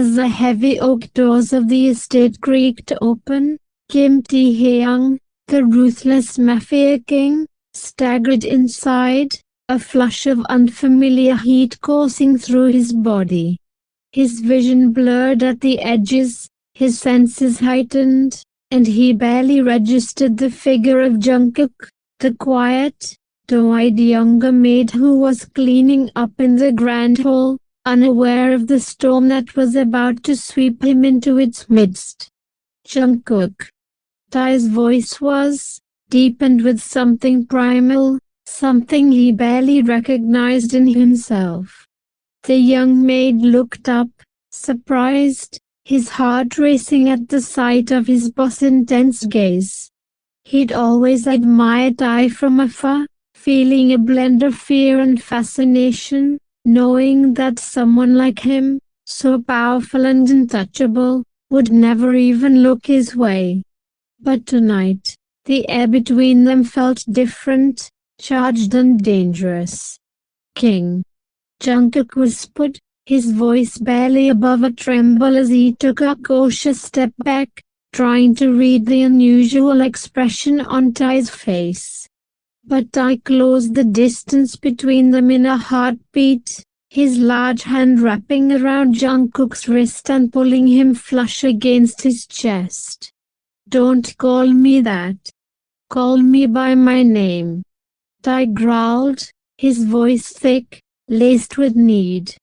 As the heavy oak doors of the estate creaked open, Kim Taehyung, the Ruthless Mafia king, staggered inside, a flush of unfamiliar heat coursing through his body. His vision blurred at the edges, his senses heightened, and he barely registered the figure of Jungkook, the quiet, doe-eyed younger maid who was cleaning up in the grand hall, unaware of the storm that was about to sweep him into its midst. Jungkook. Tae's voice was deepened with something primal, something he barely recognized in himself. The young maid looked up, surprised, his heart racing at the sight of his boss's intense gaze. He'd always admired Tae from afar, feeling a blend of fear and fascination, knowing that someone like him, so powerful and untouchable, would never even look his way. But tonight, the air between them felt different, charged and dangerous. "King," Jungkook whispered, his voice barely above a tremble as he took a cautious step back, trying to read the unusual expression on Tae's face. But Tae closed the distance between them in a heartbeat, his large hand wrapping around Jungkook's wrist and pulling him flush against his chest. "Don't call me that. Call me by my name," Tae growled, his voice thick, laced with need.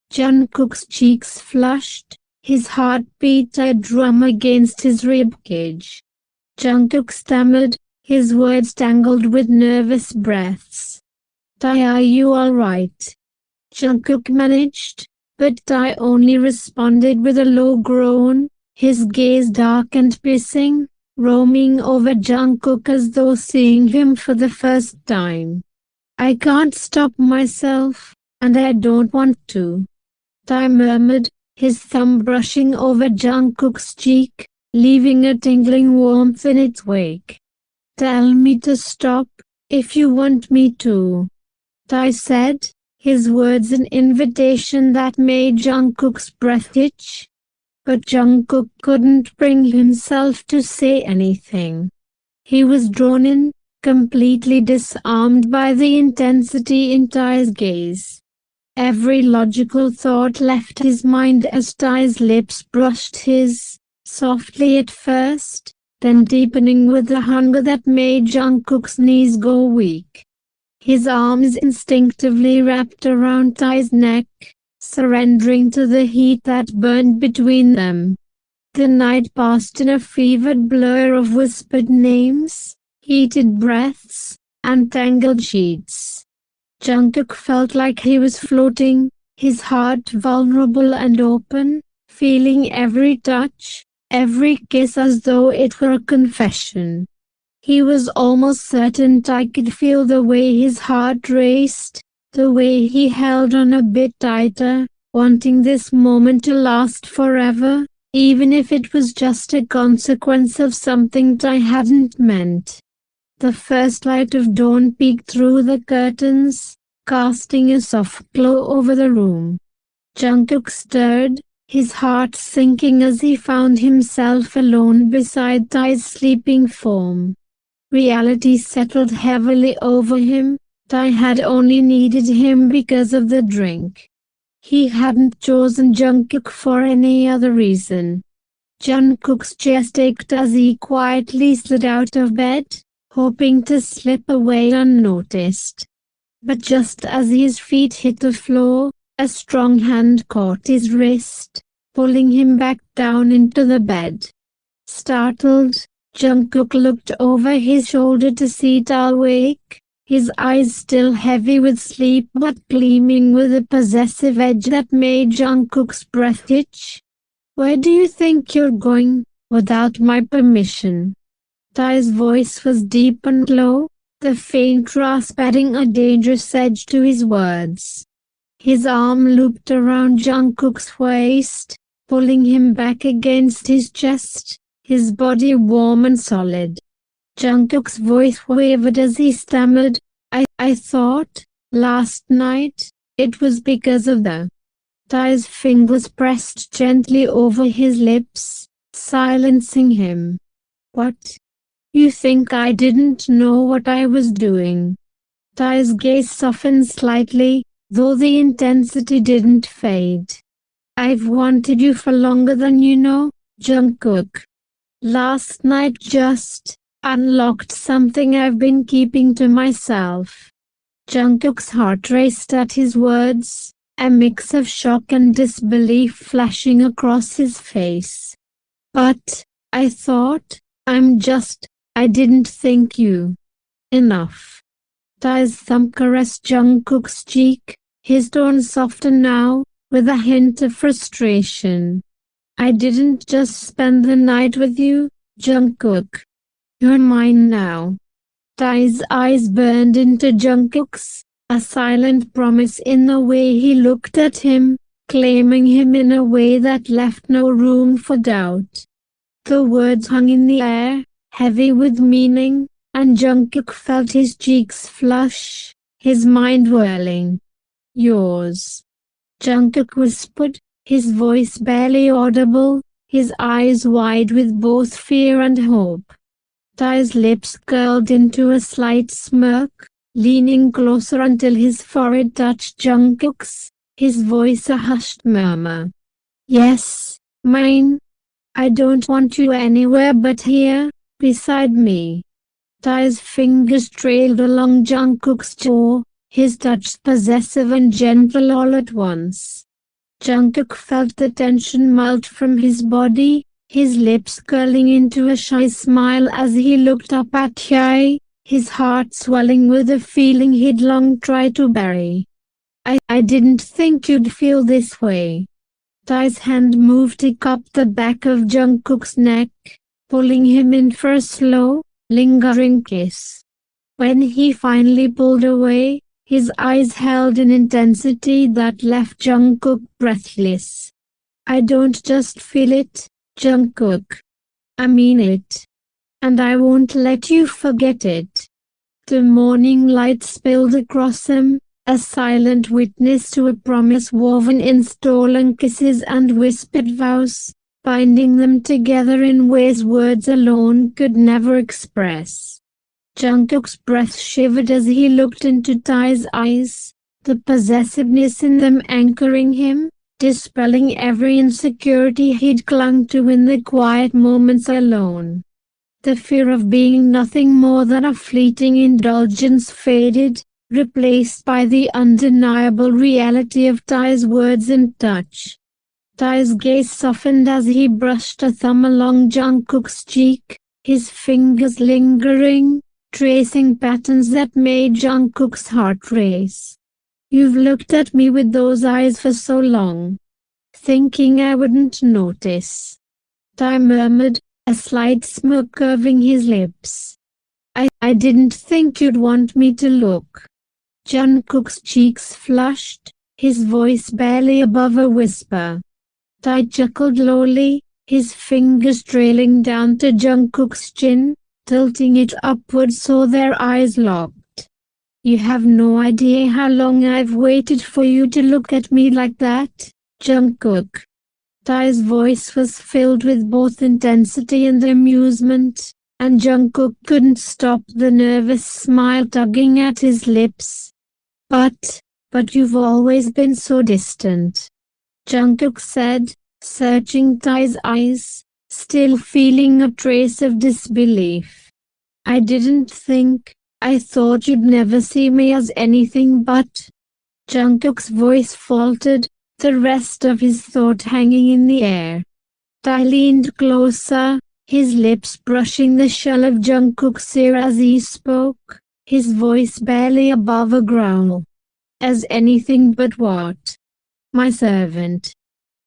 Jungkook's cheeks flushed, his heart beat a drum against his ribcage. Jungkook stammered, his words tangled with nervous breaths. "Tae, are you alright?" Jungkook managed, but Tae only responded with a low groan, his gaze dark and piercing, roaming over Jungkook as though seeing him for the first time. "I can't stop myself, and I don't want to," Tae murmured, his thumb brushing over Jungkook's cheek, leaving a tingling warmth in its wake. "Tell me to stop, if you want me to," Tae said, his words an invitation that made Jungkook's breath hitch. But Jungkook couldn't bring himself to say anything. He was drawn in, completely disarmed by the intensity in Tae's gaze. Every logical thought left his mind as Tae's lips brushed his, softly at first, then deepening with a hunger that made Jungkook's knees go weak. His arms instinctively wrapped around Tae's neck, surrendering to the heat that burned between them. The night passed in a fevered blur of whispered names, heated breaths, and tangled sheets. Jungkook felt like he was floating, his heart vulnerable and open, feeling every touch, every kiss as though it were a confession. He was almost certain Tae could feel the way his heart raced, the way he held on a bit tighter, wanting this moment to last forever, even if it was just a consequence of something Tae hadn't meant. The first light of dawn peeked through the curtains, casting a soft glow over the room. Jungkook stirred, his heart sinking as he found himself alone beside Tae's sleeping form. Reality settled heavily over him. Tae had only needed him because of the drink. He hadn't chosen Jungkook for any other reason. Jungkook's chest ached as he quietly slid out of bed, hoping to slip away unnoticed. But just as his feet hit the floor, a strong hand caught his wrist, pulling him back down into the bed. Startled, Jungkook looked over his shoulder to see Tae awake, his eyes still heavy with sleep but gleaming with a possessive edge that made Jungkook's breath hitch. "Where do you think you're going, without my permission?" Tae's voice was deep and low, the faint rasp adding a dangerous edge to his words. His arm looped around Jungkook's waist, pulling him back against his chest, his body warm and solid. Jungkook's voice wavered as he stammered, I thought, last night, it was because of the Tae's fingers pressed gently over his lips, silencing him. What? You think I didn't know what I was doing? Tae's gaze softened slightly, though the intensity didn't fade. I've wanted you for longer than you know, Jungkook. Last night just unlocked something I've been keeping to myself. Jungkook's heart raced at his words, a mix of shock and disbelief flashing across his face. But, I thought, I didn't think you enough. Tae's thumb caressed Jungkook's cheek, his tone softened now, with a hint of frustration. I didn't just spend the night with you, Jungkook. You're mine now. Tae's eyes burned into Jungkook's, a silent promise in the way he looked at him, claiming him in a way that left no room for doubt. The words hung in the air, heavy with meaning, and Jungkook felt his cheeks flush, his mind whirling. Yours. Jungkook whispered, his voice barely audible, his eyes wide with both fear and hope. Tae's lips curled into a slight smirk, leaning closer until his forehead touched Jungkook's, his voice a hushed murmur. Yes, mine. I don't want you anywhere but here, beside me. Tae's fingers trailed along Jungkook's jaw, his touch possessive and gentle all at once. Jungkook felt the tension melt from his body, his lips curling into a shy smile as he looked up at Tae, his heart swelling with a feeling he'd long tried to bury. I didn't think you'd feel this way. Tae's hand moved to cup the back of Jungkook's neck, pulling him in for a slow, lingering kiss. When he finally pulled away, his eyes held an intensity that left Jungkook breathless. I don't just feel it, Jungkook. I mean it. And I won't let you forget it. The morning light spilled across him, a silent witness to a promise woven in stolen kisses and whispered vows, binding them together in ways words alone could never express. Jungkook's breath shivered as he looked into Tae's eyes, the possessiveness in them anchoring him, dispelling every insecurity he'd clung to in the quiet moments alone. The fear of being nothing more than a fleeting indulgence faded, replaced by the undeniable reality of Tae's words and touch. Tae's gaze softened as he brushed a thumb along Jungkook's cheek, his fingers lingering, tracing patterns that made Jungkook's heart race. You've looked at me with those eyes for so long, thinking I wouldn't notice. Tae murmured, a slight smirk curving his lips. I didn't think you'd want me to look. Jungkook's cheeks flushed, his voice barely above a whisper. Tae chuckled lowly, his fingers trailing down to Jungkook's chin, tilting it upward so their eyes locked. You have no idea how long I've waited for you to look at me like that, Jungkook. Tae's voice was filled with both intensity and amusement, and Jungkook couldn't stop the nervous smile tugging at his lips. But you've always been so distant, Jungkook said, searching Tae's eyes, still feeling a trace of disbelief. I thought you'd never see me as anything but. Jungkook's voice faltered, the rest of his thought hanging in the air. Tae leaned closer, his lips brushing the shell of Jungkook's ear as he spoke, his voice barely above a growl. As anything but what? My servant.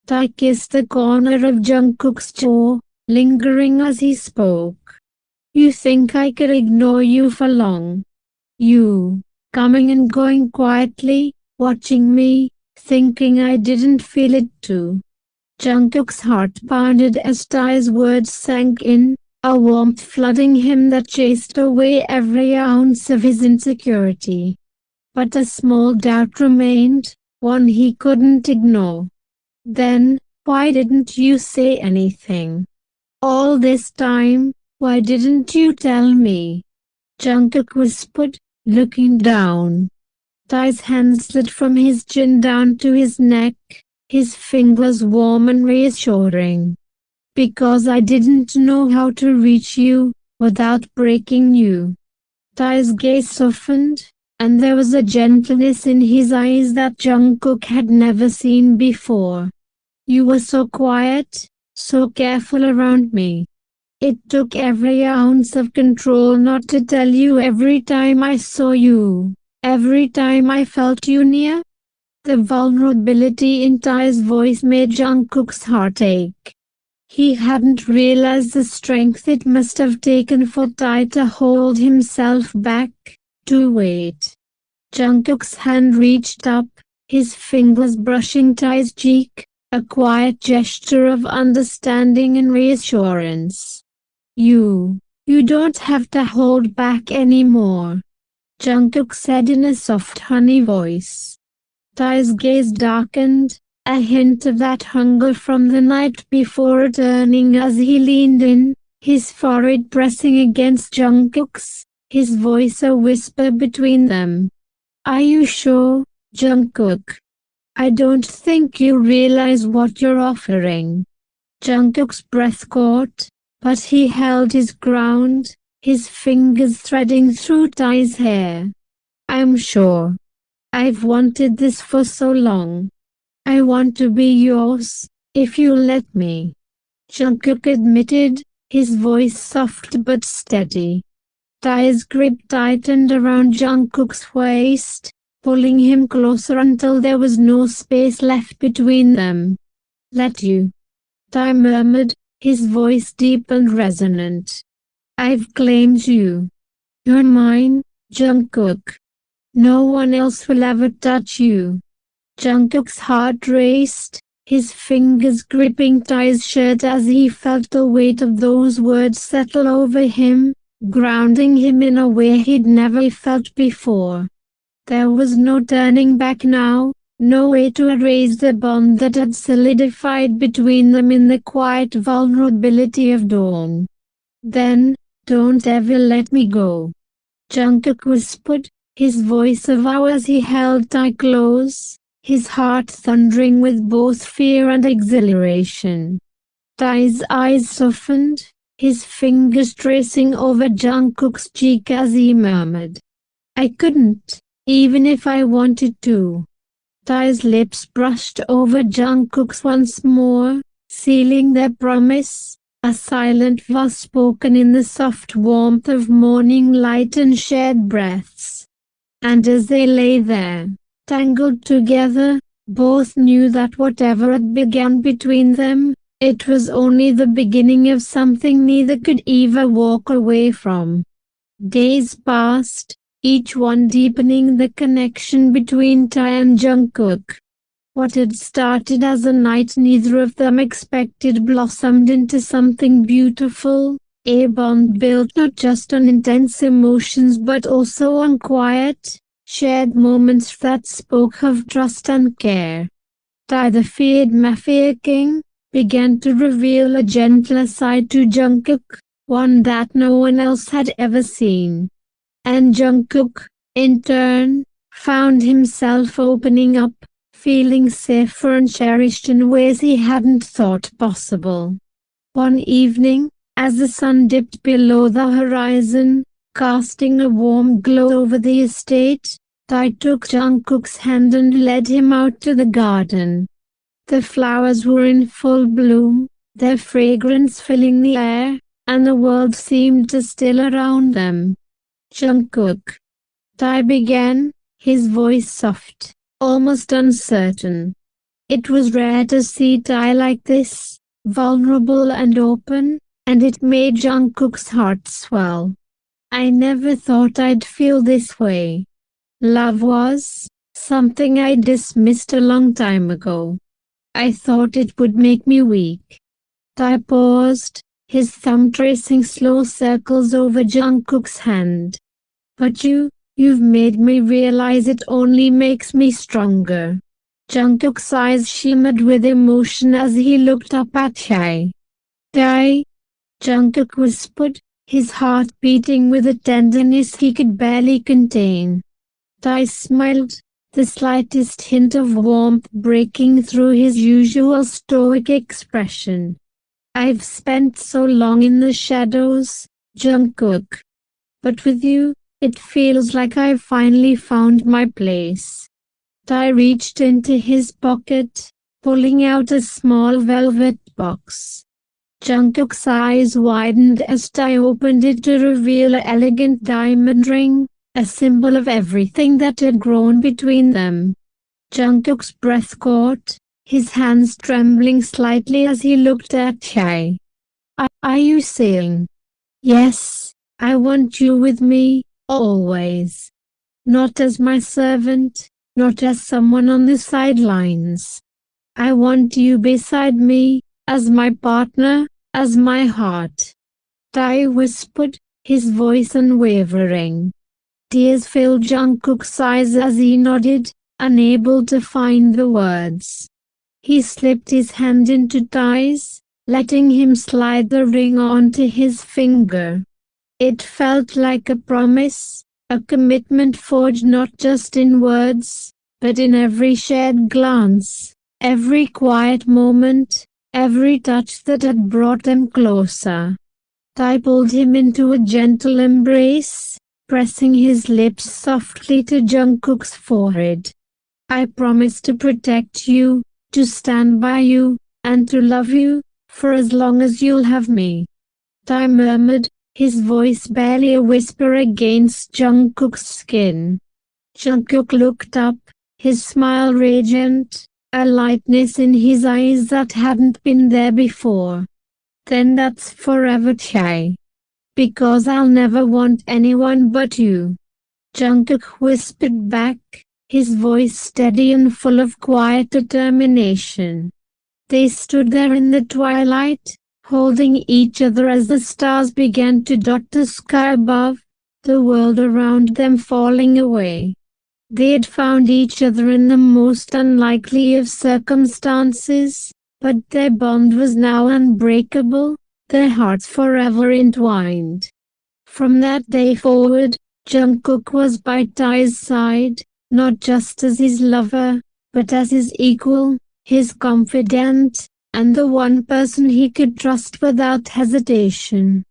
Tae kissed the corner of Jungkook's jaw, lingering as he spoke. You think I could ignore you for long? You, coming and going quietly, watching me, thinking I didn't feel it too. Jungkook's heart pounded as Tae's words sank in, a warmth flooding him that chased away every ounce of his insecurity. But a small doubt remained, one he couldn't ignore. Then, why didn't you say anything? All this time, why didn't you tell me? Jungkook whispered, looking down. Tae's hand slid from his chin down to his neck, his fingers warm and reassuring. Because I didn't know how to reach you, without breaking you. Tae's gaze softened, and there was a gentleness in his eyes that Jungkook had never seen before. You were so quiet, so careful around me. It took every ounce of control not to tell you every time I saw you, every time I felt you near. The vulnerability in Tae's voice made Jungkook's heart ache. He hadn't realized the strength it must have taken for Tae to hold himself back, to wait. Jungkook's hand reached up, his fingers brushing Tae's cheek, a quiet gesture of understanding and reassurance. You don't have to hold back anymore, Jungkook said in a soft honey voice. Tae's gaze darkened, a hint of that hunger from the night before returning as he leaned in, his forehead pressing against Jungkook's, his voice a whisper between them. Are you sure, Jungkook? I don't think you realize what you're offering. Jungkook's breath caught, but he held his ground, his fingers threading through Tae's hair. I'm sure. I've wanted this for so long. I want to be yours, if you'll let me. Jungkook admitted, his voice soft but steady. Tae's grip tightened around Jungkook's waist, pulling him closer until there was no space left between them. Let you? Tae murmured, his voice deep and resonant. I've claimed you. You're mine, Jungkook. No one else will ever touch you. Jungkook's heart raced, his fingers gripping Tae's shirt as he felt the weight of those words settle over him, grounding him in a way he'd never felt before. There was no turning back now, no way to erase the bond that had solidified between them in the quiet vulnerability of dawn. Then, don't ever let me go, Jungkook whispered, his voice a vow as he held Tae close, his heart thundering with both fear and exhilaration. Tae's eyes softened, his fingers tracing over Jungkook's cheek as he murmured. I couldn't, even if I wanted to. Tae's lips brushed over Jungkook's once more, sealing their promise, a silent vow spoken in the soft warmth of morning light and shared breaths. And as they lay there, tangled together, both knew that whatever had begun between them, it was only the beginning of something neither could ever walk away from. Days passed, each one deepening the connection between Tae and Jungkook. What had started as a night neither of them expected blossomed into something beautiful, a bond built not just on intense emotions but also on quiet, shared moments that spoke of trust and care. Tae, the feared Mafia King, began to reveal a gentler side to Jungkook, one that no one else had ever seen. And Jungkook, in turn, found himself opening up, feeling safer and cherished in ways he hadn't thought possible. One evening, as the sun dipped below the horizon, casting a warm glow over the estate, Tae took Jungkook's hand and led him out to the garden. The flowers were in full bloom, their fragrance filling the air, and the world seemed to still around them. Jungkook, Tae began, his voice soft, almost uncertain. It was rare to see Tae like this, vulnerable and open, and it made Jungkook's heart swell. I never thought I'd feel this way. Love was something I dismissed a long time ago. I thought it would make me weak. Tae paused, his thumb tracing slow circles over Jungkook's hand. But you've made me realize it only makes me stronger. Jungkook's eyes shimmered with emotion as he looked up at Tae. "Tae," Jungkook whispered, his heart beating with a tenderness he could barely contain. Tae smiled, the slightest hint of warmth breaking through his usual stoic expression. "I've spent so long in the shadows, Jungkook. But with you, it feels like I've finally found my place." Tae reached into his pocket, pulling out a small velvet box. Jungkook's eyes widened as Tae opened it to reveal an elegant diamond ring, a symbol of everything that had grown between them. Jungkook's breath caught, his hands trembling slightly as he looked at Tae. Are you saying? Yes, I want you with me, always. Not as my servant, not as someone on the sidelines. I want you beside me, as my partner, as my heart." Tae whispered, his voice unwavering. Tears filled Jungkook's eyes as he nodded, unable to find the words. He slipped his hand into Tae's, letting him slide the ring onto his finger. It felt like a promise, a commitment forged not just in words, but in every shared glance, every quiet moment, every touch that had brought them closer. Tae pulled him into a gentle embrace, pressing his lips softly to Jungkook's forehead. "I promise to protect you, to stand by you, and to love you, for as long as you'll have me," Tae murmured, his voice barely a whisper against Jungkook's skin. Jungkook looked up, his smile radiant, a lightness in his eyes that hadn't been there before. "Then that's forever, Tae. Because I'll never want anyone but you," Jungkook whispered back, his voice steady and full of quiet determination. They stood there in the twilight, holding each other as the stars began to dot the sky above, the world around them falling away. They had found each other in the most unlikely of circumstances, but their bond was now unbreakable, their hearts forever entwined. From that day forward, Jungkook was by Tae's side, not just as his lover, but as his equal, his confidant, and the one person he could trust without hesitation.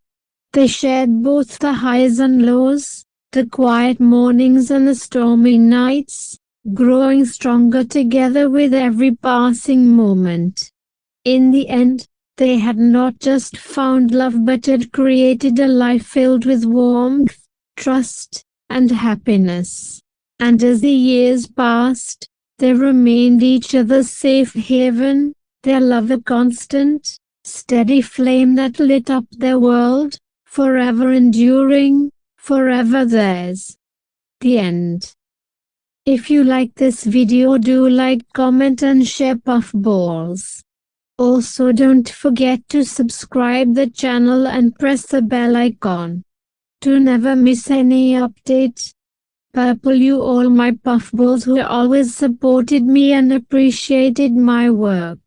They shared both the highs and lows, the quiet mornings and the stormy nights, growing stronger together with every passing moment. In the end, they had not just found love but had created a life filled with warmth, trust, and happiness. And as the years passed, they remained each other's safe haven, their love a constant, steady flame that lit up their world, forever enduring, forever theirs. The end. If you like this video, do like, comment and share puffballs. Also don't forget to subscribe the channel and press the bell icon to never miss any update. Purple you all my puffballs who always supported me and appreciated my work.